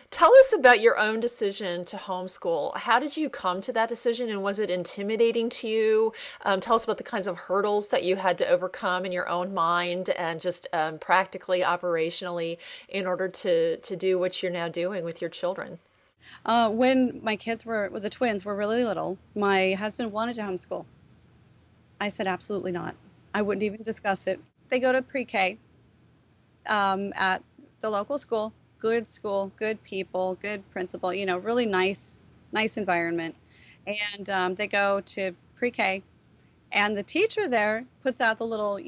Tell us about your own decision to homeschool. How did you come to that decision, and was it intimidating to you? Tell us about the kinds of hurdles that you had to overcome in your own mind and just practically, operationally, in order to do what you're now doing with your children. When my kids were, the twins were really little, my husband wanted to homeschool. I said, absolutely not. I wouldn't even discuss it. They go to pre-K at the local school, good people, good principal, really nice environment. And they go to pre-K, and the teacher there puts out the little,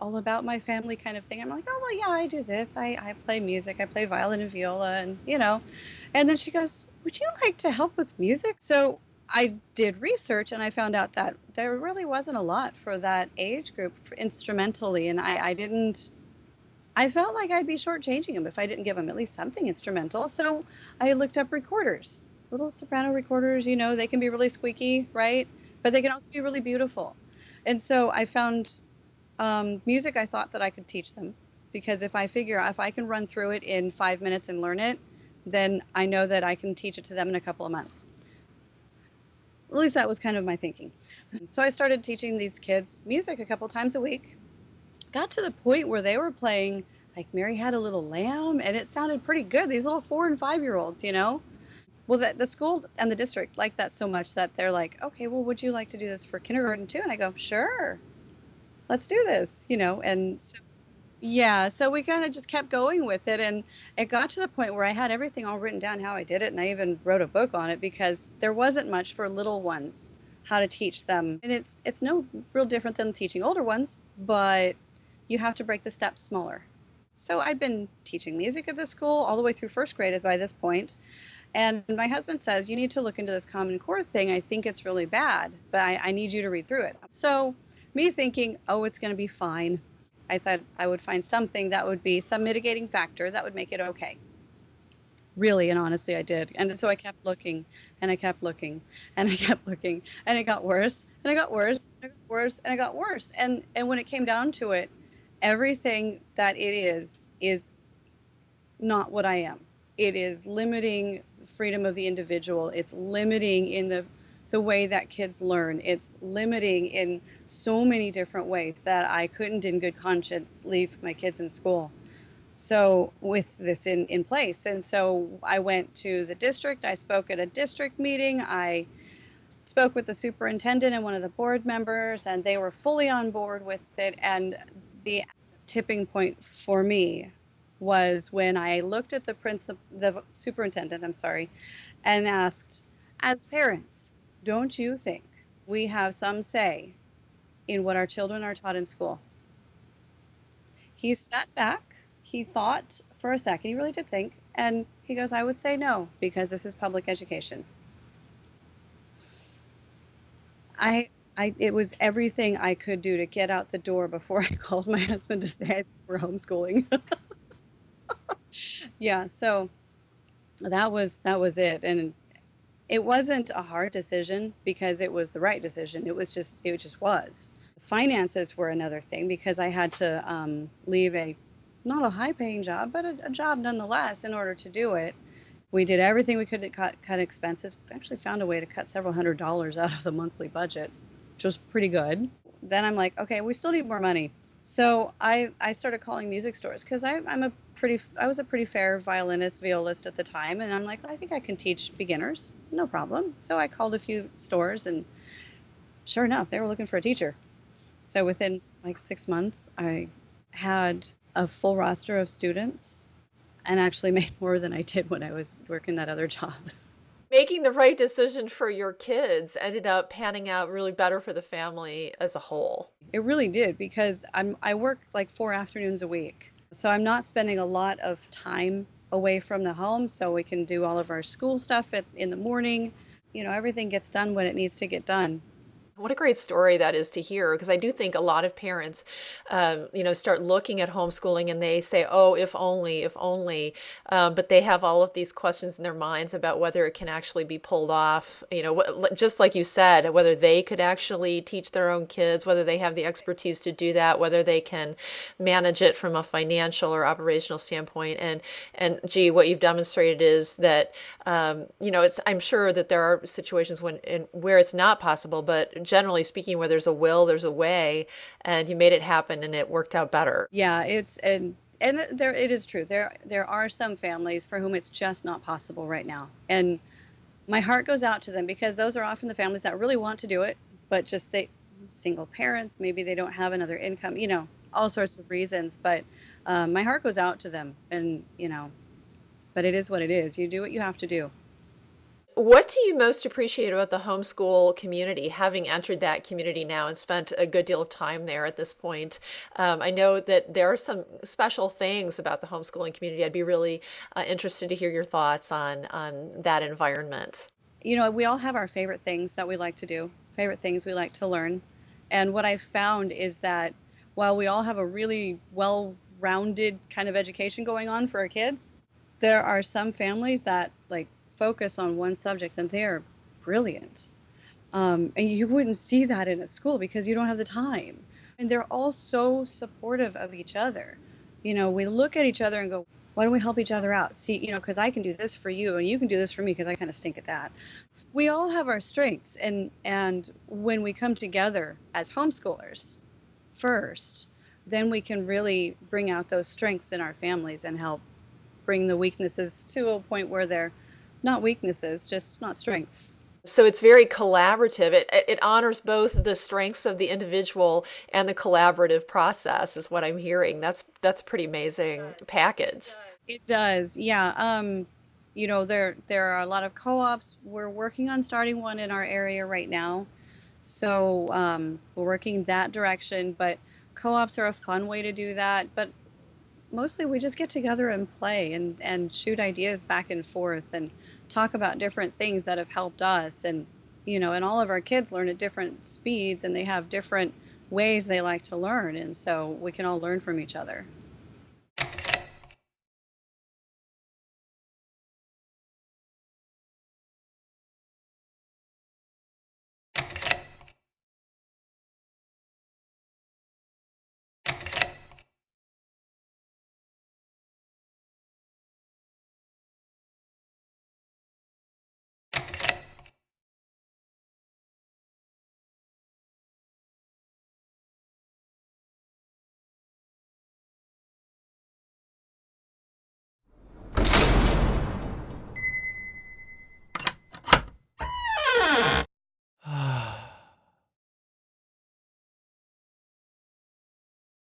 all about my family kind of thing. I'm like, oh, well, yeah, I do this. I play music. I play violin and viola, and. And then she goes, would you like to help with music? So I did research and I found out that there really wasn't a lot for that age group instrumentally. And I didn't, I felt like I'd be shortchanging them if I didn't give them at least something instrumental. So I looked up recorders, little soprano recorders, they can be really squeaky, right? But they can also be really beautiful. And so I found music I thought that I could teach them, because if I can run through it in 5 minutes and learn it, then I know that I can teach it to them in a couple of months. At least that was kind of my thinking. So I started teaching these kids music a couple times a week. Got to the point where they were playing like Mary Had a Little Lamb, and it sounded pretty good. These little 4 and 5 year olds. Well, the school and the district like that so much that they're like, okay, well, would you like to do this for kindergarten too? And I go, sure, let's do this. And so yeah, so we kind of just kept going with it, and it got to the point where I had everything all written down how I did it, and I even wrote a book on it because there wasn't much for little ones how to teach them. And it's no real different than teaching older ones, but you have to break the steps smaller. So I'd been teaching music at the school all the way through first grade by this point, and my husband says, you need to look into this Common Core thing. I think it's really bad, but I need you to read through it. So me thinking, oh, it's going to be fine. I thought I would find something that would be some mitigating factor that would make it okay. Really and honestly, I did. And so I kept looking and I kept looking and I kept looking, and it got worse and it got worse and it got worse and it got worse. And when it came down to it, everything that it is not what I am. It is limiting freedom of the individual. It's limiting in the way that kids learn. It's limiting in so many different ways that I couldn't in good conscience leave my kids in school. So with this in place. And so I went to the district. I spoke at a district meeting. I spoke with the superintendent and one of the board members, and they were fully on board with it. And the tipping point for me was when I looked at the superintendent, I'm sorry, and asked, as parents, don't you think we have some say in what our children are taught in school? He sat back, he thought for a second, he really did think, and he goes, I would say no, because this is public education. It was everything I could do to get out the door before I called my husband to say we're homeschooling. Yeah, so that was it. And it wasn't a hard decision because it was the right decision. It just was. Finances were another thing because I had to leave not a high paying job, but a job nonetheless in order to do it. We did everything we could to cut expenses. We actually found a way to cut several $100s out of the monthly budget, which was pretty good. Then I'm like, okay, we still need more money. So I started calling music stores because I was a pretty fair violinist, violist at the time, and I'm like, I think I can teach beginners, no problem. So I called a few stores, and sure enough, they were looking for a teacher. So within like 6 months, I had a full roster of students and actually made more than I did when I was working that other job. Making the right decision for your kids ended up panning out really better for the family as a whole. It really did because I work like 4 afternoons a week. So I'm not spending a lot of time away from the home, so we can do all of our school stuff in the morning. Everything gets done when it needs to get done. What a great story that is to hear, because I do think a lot of parents, start looking at homeschooling and they say, oh, if only, but they have all of these questions in their minds about whether it can actually be pulled off, just like you said, whether they could actually teach their own kids, whether they have the expertise to do that, whether they can manage it from a financial or operational standpoint. And gee, what you've demonstrated is that, I'm sure that there are situations where it's not possible, but generally speaking, where there's a will, there's a way, and you made it happen and it worked out better. Yeah, and there it is true. There are some families for whom it's just not possible right now. And my heart goes out to them because those are often the families that really want to do it, but just they single parents, maybe they don't have another income, all sorts of reasons. But my heart goes out to them, and but it is what it is. You do what you have to do. What do you most appreciate about the homeschool community, having entered that community now and spent a good deal of time there at this point? I know that there are some special things about the homeschooling community. I'd be really interested to hear your thoughts on that environment. We all have our favorite things that we like to do, favorite things we like to learn. And what I've found is that while we all have a really well-rounded kind of education going on for our kids, there are some families that focus on one subject and they're brilliant. And you wouldn't see that in a school because you don't have the time. And they're all so supportive of each other. We look at each other and go, why don't we help each other out? See, because I can do this for you and you can do this for me because I kind of stink at that. We all have our strengths. And when we come together as homeschoolers first, then we can really bring out those strengths in our families and help bring the weaknesses to a point where they're not weaknesses, just not strengths. So it's very collaborative. It honors both the strengths of the individual and the collaborative process, is what I'm hearing. That's pretty amazing package. It does, yeah. There are a lot of co-ops. We're working on starting one in our area right now, so we're working that direction. But co-ops are a fun way to do that. But mostly we just get together and play and shoot ideas back and forth and talk about different things that have helped us. And all of our kids learn at different speeds and they have different ways they like to learn. And so we can all learn from each other.